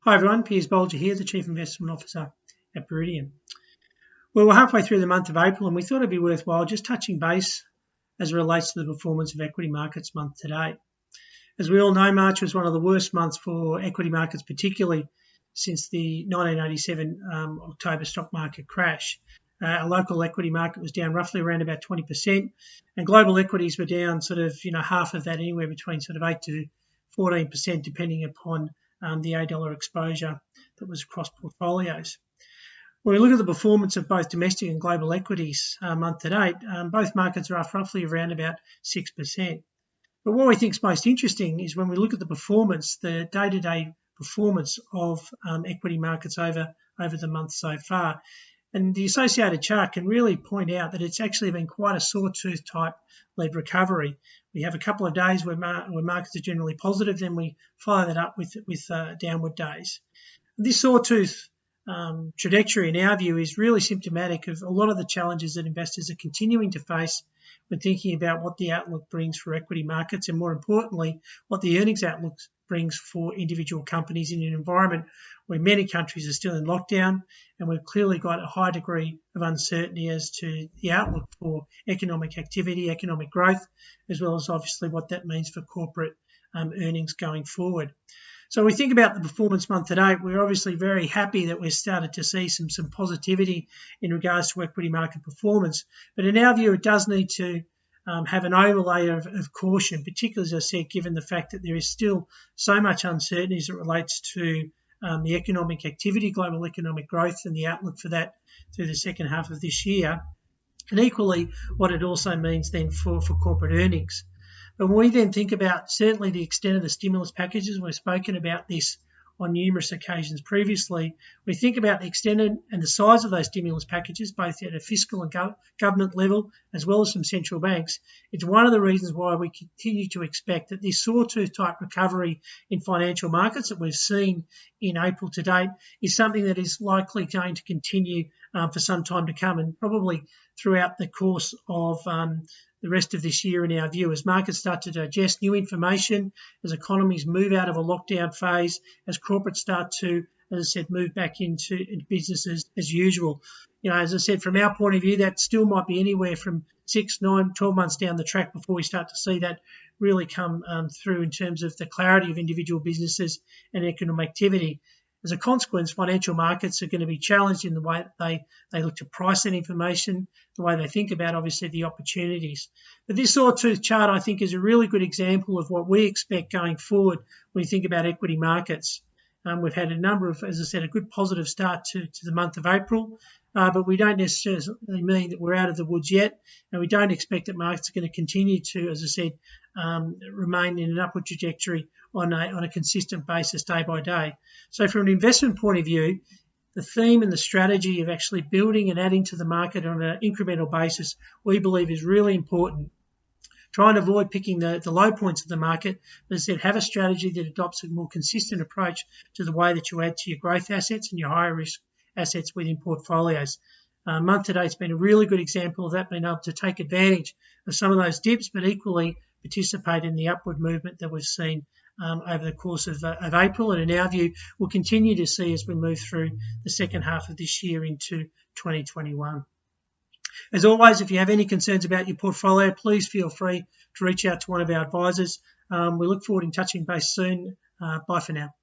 Hi everyone, Piers Bolger here, the Chief Investment Officer at Viridian. Well, we're halfway through the month of April and we thought it'd be worthwhile just touching base as it relates to the performance of equity markets month to date. As we all know, March was one of the worst months for equity markets, particularly since the 1987 October stock market crash. Our local equity market was down roughly around about 20%, and global equities were down half of that, anywhere between 8 to 14%, depending upon the $8 exposure that was across portfolios. When we look at the performance of both domestic and global equities month to date, both markets are up roughly around about 6%. But what we think is most interesting is when we look at the performance, the day-to-day performance of equity markets over the month so far. And the associated chart can really point out that it's actually been quite a sawtooth type led recovery. We have a couple of days where markets are generally positive, then we follow that up with downward days. This sawtooth trajectory, in our view, is really symptomatic of a lot of the challenges that investors are continuing to face when thinking about what the outlook brings for equity markets, and more importantly, what the earnings outlook brings for individual companies in an environment where many countries are still in lockdown, and we've clearly got a high degree of uncertainty as to the outlook for economic activity, economic growth, as well as obviously what that means for corporate earnings going forward. So when we think about the performance month to date, we're obviously very happy that we've started to see some positivity in regards to equity market performance. But in our view, it does need to have an overlay of caution, particularly, as I said, given the fact that there is still so much uncertainty as it relates to the economic activity, global economic growth, and the outlook for that through the second half of this year, and equally what it also means then for corporate earnings. But when we then think about certainly the extent of the stimulus packages, we've spoken about this on numerous occasions previously, we think about the extent and the size of those stimulus packages, both at a fiscal and government level, as well as some central banks. It's one of the reasons why we continue to expect that this sawtooth type recovery in financial markets that we've seen in April to date is something that is likely going to continue for some time to come, and probably throughout the course of the rest of this year, in our view, as markets start to digest new information, as economies move out of a lockdown phase, as corporates start to, as I said, move back into business as usual. As I said, from our point of view, that still might be anywhere from 6, 9, 12 months down the track before we start to see that really come through in terms of the clarity of individual businesses and economic activity. As a consequence, financial markets are going to be challenged in the way that they look to price that information, the way they think about, obviously, the opportunities. But this sawtooth chart, I think, is a really good example of what we expect going forward when we think about equity markets. We've had a number of, as I said, a good positive start to the month of April, but we don't necessarily mean that we're out of the woods yet, and we don't expect that markets are going to continue to, as I said, remain in an upward trajectory on a consistent basis day by day. So from an investment point of view, the theme and the strategy of actually building and adding to the market on an incremental basis, we believe, is really important. Try and avoid picking the low points of the market, but as I said, have a strategy that adopts a more consistent approach to the way that you add to your growth assets and your higher risk assets within portfolios. Month to date has been a really good example of that, being able to take advantage of some of those dips, but equally participate in the upward movement that we've seen over the course of April, and in our view, we'll continue to see as we move through the second half of this year into 2021. As always, if you have any concerns about your portfolio, please feel free to reach out to one of our advisors. We look forward to touching base soon. Bye for now.